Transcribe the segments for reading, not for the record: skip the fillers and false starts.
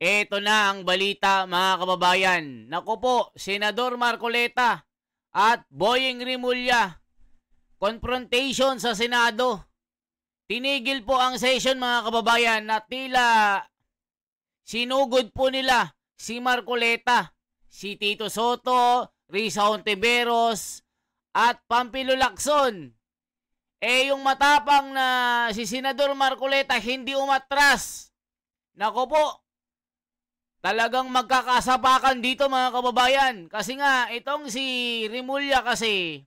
Eto na ang balita mga kababayan. Naku po, Senador Marcoleta at Boyeng Rimulya. Confrontation sa Senado. Tinigil po ang session mga kababayan na tila sinugod po nila si Marcoleta, si Tito Soto, Risa Hontiveros at Pampilo Lacson. Yung matapang na si Senador Marcoleta hindi umatras. Nako po, talagang magkakasapakan dito mga kababayan. Kasi nga, itong si Rimulya kasi,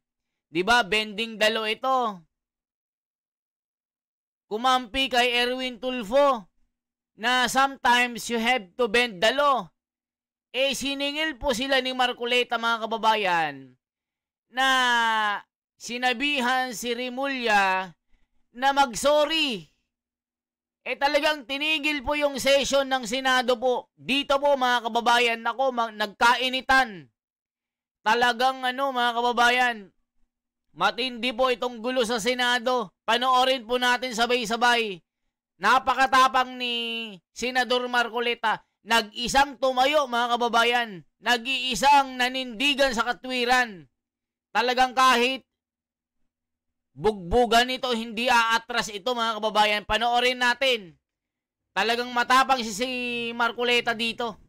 di ba, bending dalo ito. Kumampi kay Erwin Tulfo na sometimes you have to bend dalo. Siningil po sila ni Marcoleta mga kababayan na sinabihan si Rimulya na mag-sorry. Talagang tinigil po yung session ng Senado po. Dito po mga kababayan, nako, nagkainitan. Talagang mga kababayan, matindi po itong gulo sa Senado. Panoorin po natin sabay-sabay. Napakatapang ni Senador Marcoleta. Nag-isang tumayo mga kababayan. Nag-iisang nanindigan sa katwiran. Talagang kahit bugbugan ito, hindi aatras ito mga kababayan. Panoorin natin. Talagang matapang si Marcoleta dito.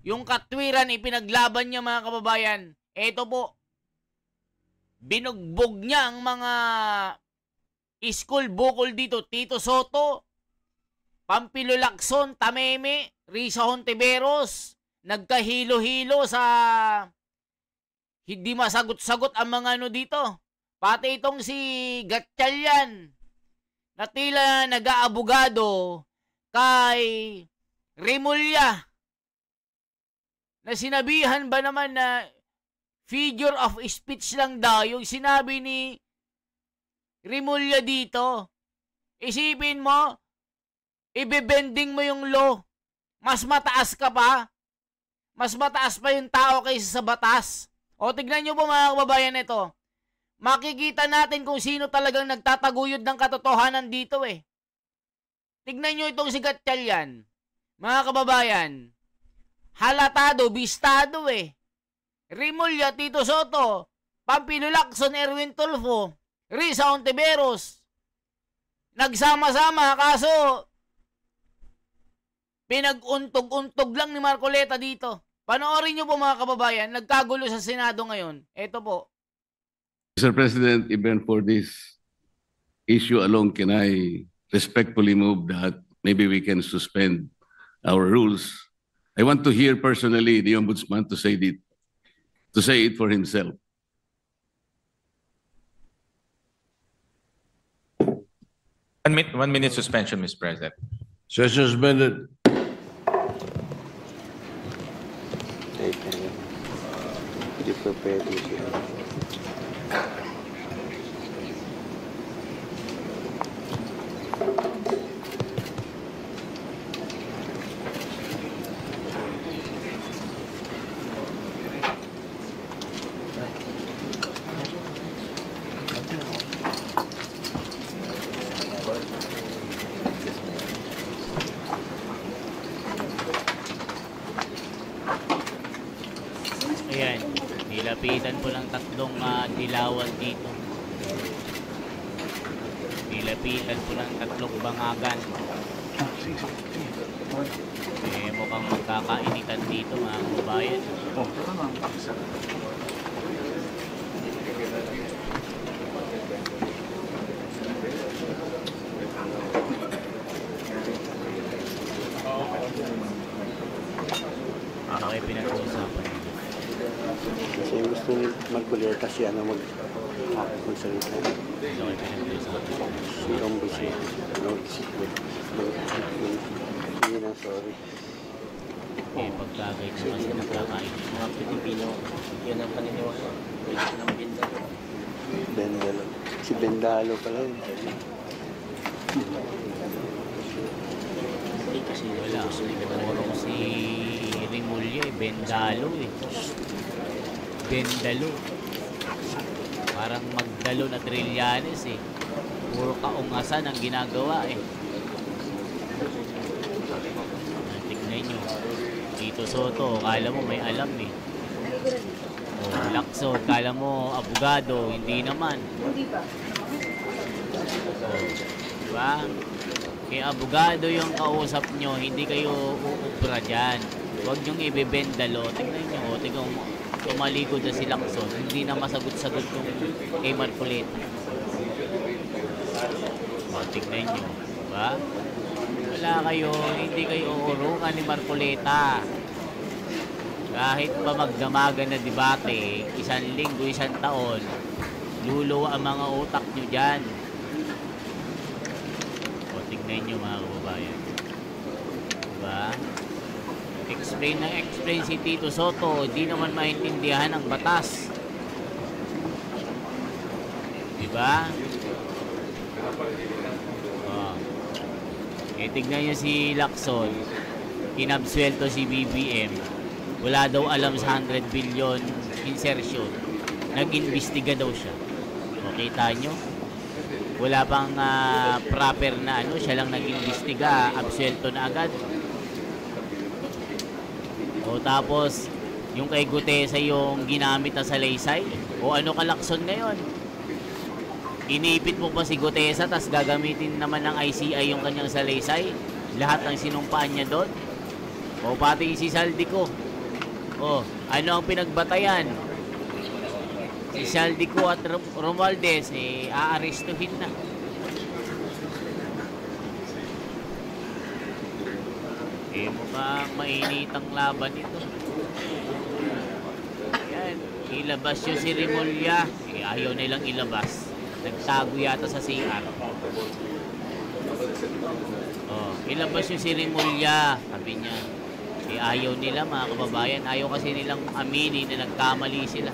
Yung katwiran ipinaglaban niya mga kababayan. Ito po. Binugbog niya ang mga school bukol dito. Tito Soto, Pampilo Lacson, Tameme, Risa Hontiveros. Nagkahilo-hilo sa hindi masagot-sagot ang mga dito. Pati itong si Gatchalian na tila nag-aabogado kay Rimulya na sinabihan ba naman na figure of speech lang daw yung sinabi ni Rimulya dito. Isipin mo, ibebending mo yung law. Mas mataas ka pa. Mas mataas pa yung tao kaysa sa batas. O tignan nyo po mga kababayan ito. Makikita natin kung sino talagang nagtataguyod ng katotohanan dito Tignan nyo itong si Gatchalian. Mga kababayan, halatado, bistado Rimulya, Tito Soto, Pampilo Lacson, Erwin Tulfo, Risa Hontiveros. Nagsama-sama, kaso pinag-untog-untog lang ni Marcoleta dito. Panoorin nyo po mga kababayan, nagkagulo sa Senado ngayon. Ito po. Mr. President, even for this issue alone, can I respectfully move that maybe we can suspend our rules? I want to hear personally the Ombudsman to say it for himself. One minute suspension, Mr. President. Session suspended. Hindi pa pwede siya. Ayan, nilapitan po ng tatlong dilawan dito. Nilapitan po ng tatlong bangagan. Mukhang magkakainitan dito mga kababayan. Ano kayo pinag-uusapan? Kasi gusto ni Marcoleta siya na mag-consulta. Ano kayo pinag-uusapan? Si Ombudsman. Hindi na sorry. Pagkagay ko kasi nagkakain. Mga Pilipino, yan ang paniniwala. Ng Bendalo. Bendalo. Si Bendalo pala yun. Hindi kasi Wala. Puro si Rimulya Bendalo Bendalo. Parang magdalo na Trillanes Puro kaungasan ang ginagawa Tignan nyo. Tito Soto, kala mo may alam eh. Lacson, kala mo abogado, hindi naman. Diba? Kaya abogado yung kausap nyo, hindi kayo uupra dyan. Huwag nyong ibebendalo. Tingnan nyo, tingnan mo, tumalikod na si Lacson. Hindi na masagot-sagot yung kay Marcoleta. Tingnan nyo. Diba? Wala kayo, hindi kayo uurukan ni Marcoleta. Kahit pa magdamagan na debate, 1 linggo, 1 taon, luluwa ang mga utak nyo dyan. Tingnan nyo mga kababayan. Diba? Explain si Tito Soto, hindi naman maintindihan ang batas. Diba? Tignan nyo si Lacson, kinabswelto si BBM, wala daw alam sa 100 billion insertion, nag-imbestiga daw siya. Kita nyo? Wala pang proper na siya lang nag-imbestiga, absuelto na agad. O tapos, yung kay Gutesa yung ginamit na salaysay, o ano ka Lacson ngayon? Iniipit mo pa si Gutesa, tas gagamitin naman ng ICI yung kanyang salaysay, lahat ng sinumpaan niya doon. O pati si Saldico. O, ano ang pinagbatayan? Si Saldico at Romualdez, aarestuhin na. Mukhang mainitang laban ito. Yan, ilabas yung si Rimulya. Ayaw nilang ilabas. Nagtago yata sa CR. Ilabas yung si Rimulya. Sabi niya. Ayaw nila mga kababayan. Ayaw kasi nilang aminin na nagkamali sila.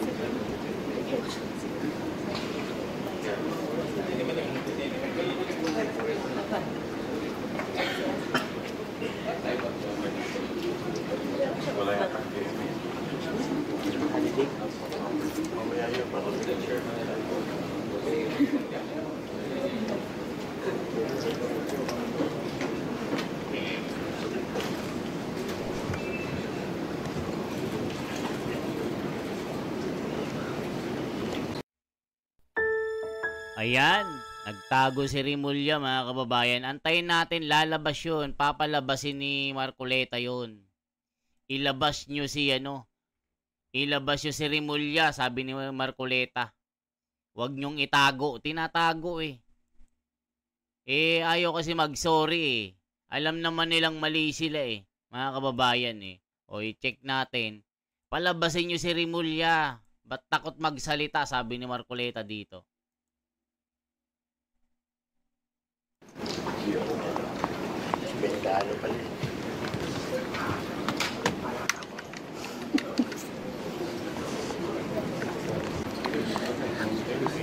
Ayan, nagtago si Rimulya mga kababayan. Antayin natin, lalabas yun. Papalabasin ni Marcoleta yun. Ilabas nyo si ilabas nyo si Rimulya, sabi ni Marcoleta. Huwag nyong itago. Tinatago eh. Ayaw kasi mag-sorry eh. Alam naman nilang mali sila eh. Mga kababayan eh. O i-check natin. Palabasin nyo si Rimulya. Ba't takot magsalita, sabi ni Marcoleta dito. Bendalo pala.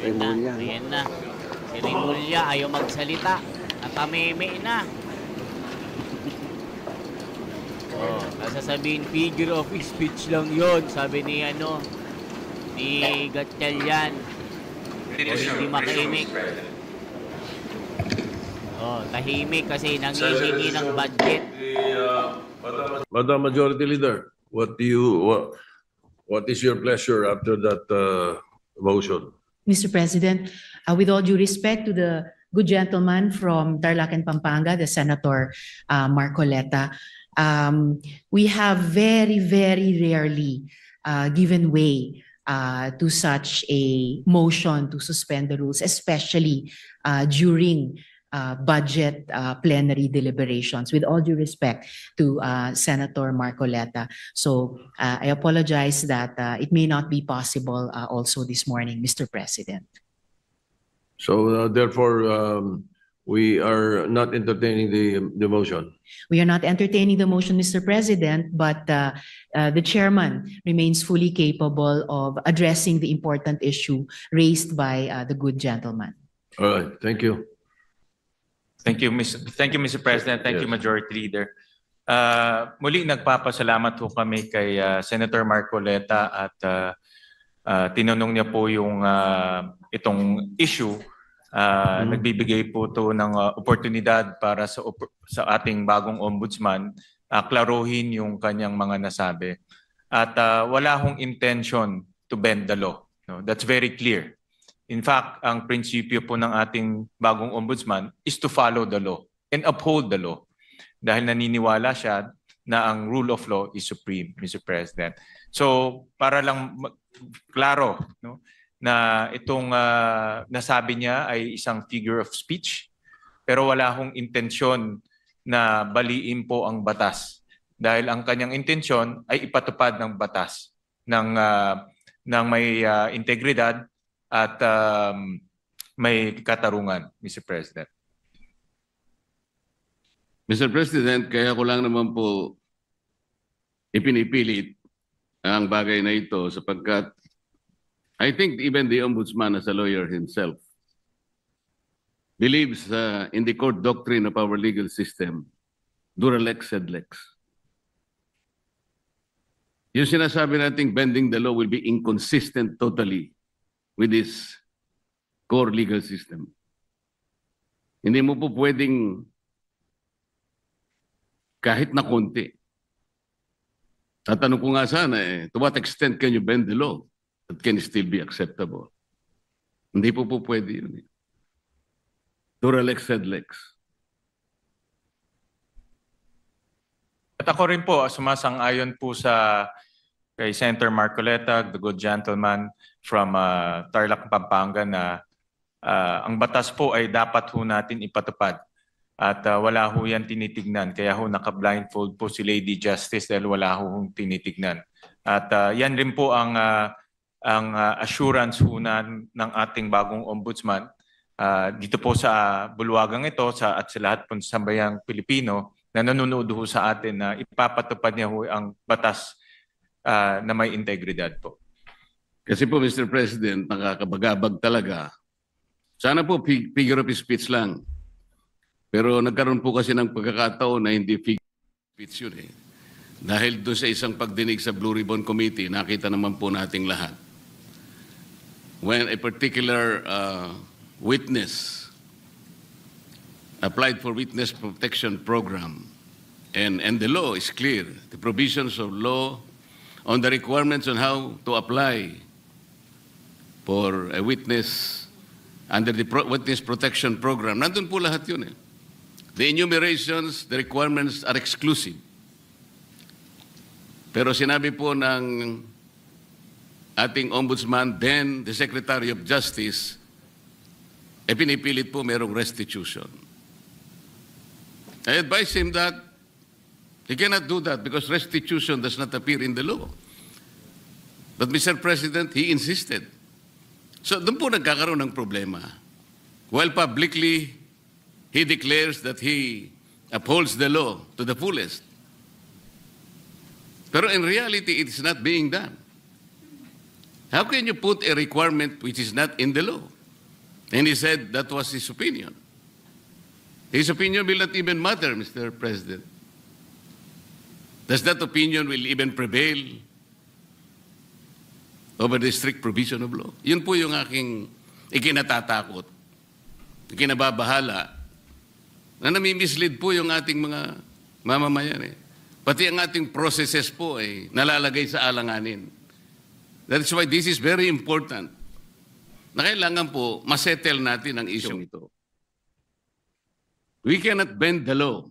Rimulya. Ayan na. Si Rimulya ayaw magsalita. Nakameme na. Sasabihin, figure of speech lang yon, sabi ni ni Gatchalian. Hindi makaimik. Tahimik kasi nangihingi ng budget. Madam Majority Leader, what is your pleasure after that motion? Mr. President, with all due respect to the good gentleman from Tarlac and Pampanga, the Senator Marcoleta, we have very, very rarely given way to such a motion to suspend the rules, especially during budget plenary deliberations, with all due respect to Senator Marcoleta. So I apologize that it may not be possible also this morning, Mr. President. So therefore, we are not entertaining the motion. We are not entertaining the motion, Mr. President, but the chairman remains fully capable of addressing the important issue raised by the good gentleman. All right, thank you. Thank you, Mr. President. Thank you, Majority Leader. Muli, nagpapasalamat po kami kay Senator Marcoleta at tinanong niya po yung itong issue. Nagbibigay po ito ng oportunidad para sa ating bagong ombudsman klaruhin yung kanyang mga nasabi. At wala hong intention to bend the law. No? That's very clear. In fact, ang prinsipyo po ng ating bagong ombudsman is to follow the law and uphold the law. Dahil naniniwala siya na ang rule of law is supreme, Mr. President. So, para lang klaro, no, na itong nasabi niya ay isang figure of speech, pero wala hong intensyon na baliin po ang batas. Dahil ang kanyang intensyon ay ipatupad ng batas ng may integridad at may katarungan, Mr. President. Mr. President, kaya ko lang naman po ipinipilit ang bagay na ito sapagkat I think even the Ombudsman as a lawyer himself believes in the court doctrine of our legal system, dura lex sed lex. Yung sinasabi nating bending the law will be inconsistent totally with this core legal system. Hindi mo po pwedeng kahit na konti. Tatanong ko nga sana to what extent can you bend the law that can still be acceptable? Hindi po pwede yun. Dura lex sed lex. At ako rin po, sumasang-ayon po kay Senator Marcoleta, the good gentleman from Tarlac, Pampanga, na ang batas po ay dapat ho natin ipatupad. At wala ho yan tinitignan. Kaya ho naka-blindfold po si Lady Justice dahil wala ho tinitignan. At yan rin po ang assurance ho ng ating bagong ombudsman dito po sa bulwagang ito at sa lahat po sa sambayang Pilipino na nanonood ho sa atin na ipapatupad niya ho ang batas na may integridad po. Kasi po, Mr. President, nakakabagabag talaga. Sana po figure of speech lang. Pero nagkaroon po kasi ng pagkakataon na hindi figure of speech yun eh. Dahil doon sa isang pagdinig sa Blue Ribbon Committee, nakita naman po nating lahat. When a particular witness applied for witness protection program, and the law is clear, the provisions of law on the requirements on how to apply for a witness under the witness protection program. Nandun po lahat yun eh. The enumerations, the requirements are exclusive. Pero sinabi po ng ating ombudsman, then the Secretary of Justice, pinipilit po merong restitution. I advise him that he cannot do that because restitution does not appear in the law. But Mr. President, he insisted. So doon po nagkakaroon ng problema. While publicly, he declares that he upholds the law to the fullest. Pero in reality, it is not being done. How can you put a requirement which is not in the law? And he said that was his opinion. His opinion will not even matter, Mr. President. Does that opinion will even prevail over the strict provision of law? Yun po yung aking ikinatatakot, ikinababahala, na nami-mislead po yung ating mga mamamayan eh. Pati ang ating processes po ay nalalagay sa alanganin. That's why this is very important. Na kailangan po masettle natin ang issue ito. We cannot bend the law.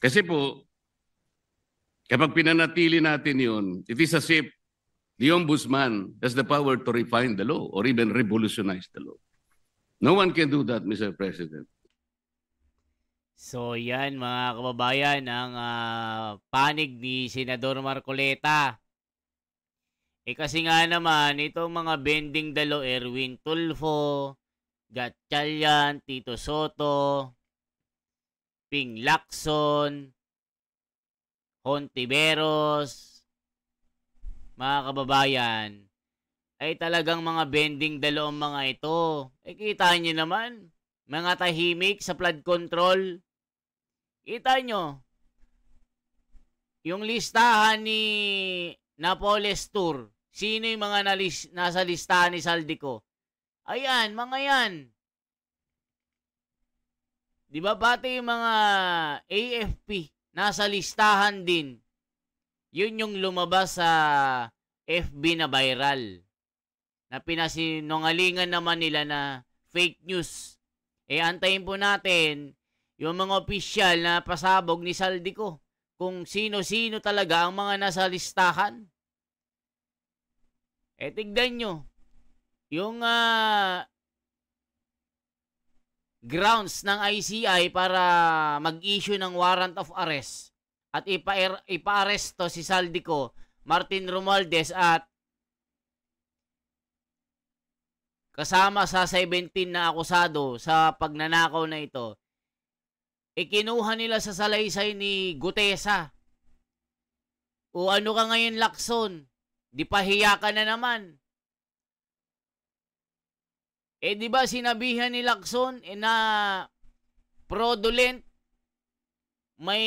Kasi po, kapag pinanatili natin yun, it is as if the ombudsman has the power to refine the law or even revolutionize the law. No one can do that, Mr. President. So yan mga kababayan ang panig ni Senador Marcoleta. Kasi nga naman itong mga bending the law, Erwin Tulfo, Gatchalian, Tito Soto, Ping Lacson, Hontiveros, mga kababayan, ay talagang mga bending the law ang mga ito. Kita nyo naman, mga tahimik sa flood control. Kita nyo, yung listahan ni Napoles Tour, sino yung mga nasa listahan ni Saldico? Ayan, mga yan. Di ba pati yung mga AFP nasa listahan din. Yun yung lumabas sa FB na viral. Na pinasinungalingan naman nila na fake news. Antayin po natin yung mga opisyal na pasabog ni Saldico kung sino-sino talaga ang mga nasa listahan. Tignan nyo. Yung grounds ng ICI para mag-issue ng warrant of arrest at ipa-aresto si Saldico, Martin Romualdez at kasama sa 17 na akusado sa pagnanakaw na ito, kinuha nila sa salaysay ni Gutesa. O ano ka ngayon, Lacson? Di pahiya ka na naman. Di ba sinabihan ni Lacson na fraudulent, may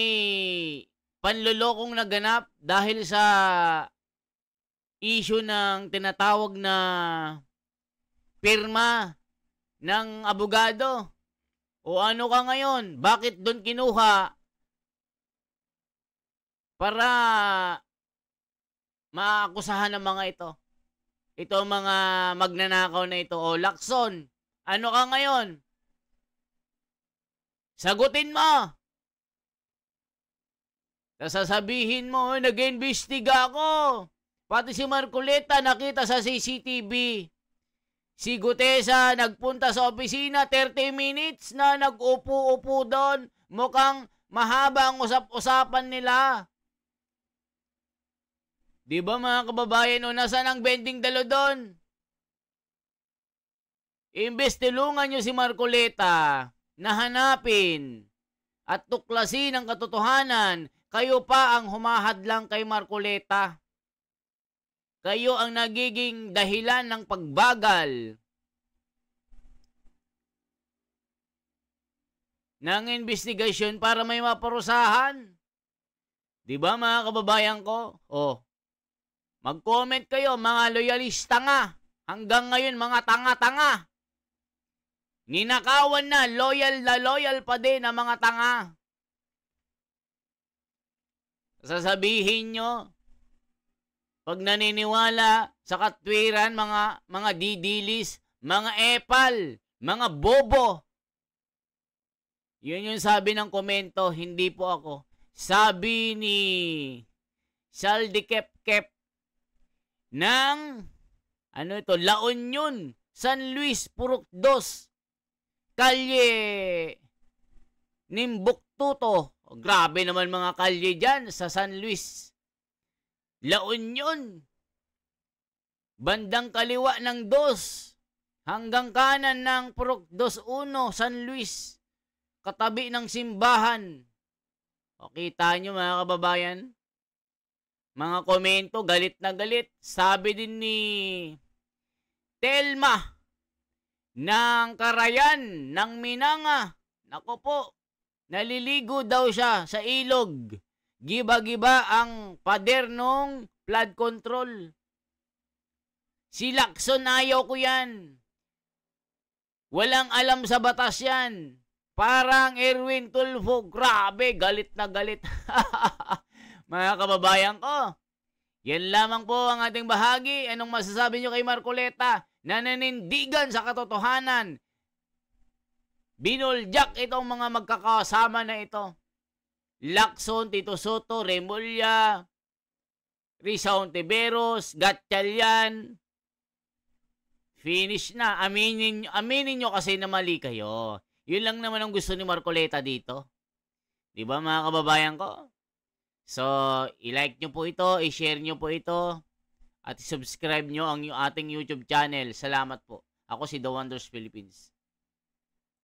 panlulokong naganap dahil sa issue ng tinatawag na pirma ng abogado. O ano ka ngayon? Bakit doon kinuha para maakusahan ng mga ito? Ito mga magnanakaw na ito. O Lacson, ano ka ngayon? Sagutin mo. Sasabihin mo, nag-imbestiga ako. Pati si Marcoleta nakita sa CCTV. Si Gutesa nagpunta sa opisina, 30 minutes na nag-upo-upo doon. Mukhang mahaba ang usap-usapan nila. Di ba mga kababayan, nasaan ang bending dalo doon? Imbes tulungan nyo si Marcoleta na hanapin at tuklasin ang katotohanan, kayo pa ang humahadlang kay Marcoleta. Kayo ang nagiging dahilan ng pagbagal ng investigasyon para may maparusahan. Di ba mga kababayan ko? Mag-comment kayo, mga loyalista nga. Hanggang ngayon, mga tanga-tanga. Ninakawan na loyal pa din ang mga tanga. Sasabihin nyo, pag naniniwala sa katwiran, mga didilis, mga epal, mga bobo. Yun yung sabi ng komento, hindi po ako. Sabi ni Saldi Kep-Kep ng La Union, San Luis, Purok 2, Kalye Nimbuktuto. Grabe naman mga kalye dyan sa San Luis. La Union, bandang kaliwa ng 2 hanggang kanan ng Purok 2-1, San Luis, katabi ng simbahan. Kita nyo mga kababayan, mga komento, galit na galit. Sabi din ni Telma ng Karayan ng Minanga, nako po, naliligo daw siya sa ilog. Giba-giba ang pader nung flood control. Si Lacson, ayaw ko yan. Walang alam sa batas yan. Parang Erwin Tulfo. Grabe, galit na galit. Mga kababayan ko, yan lamang po ang ating bahagi. Anong masasabi nyo kay Marcoleta na nanindigan sa katotohanan? Binuljak itong mga magkakasama na ito. Lacson, Tito Soto, Remulla, Risa Ontiveros, Gatchalian. Finish na. Aminin nyo kasi na mali kayo. Yun lang naman ang gusto ni Marcoleta dito. Di ba mga kababayan ko? So, i-like nyo po ito, i-share nyo po ito, at i-subscribe nyo ang ating YouTube channel. Salamat po. Ako si The Wonders Philippines.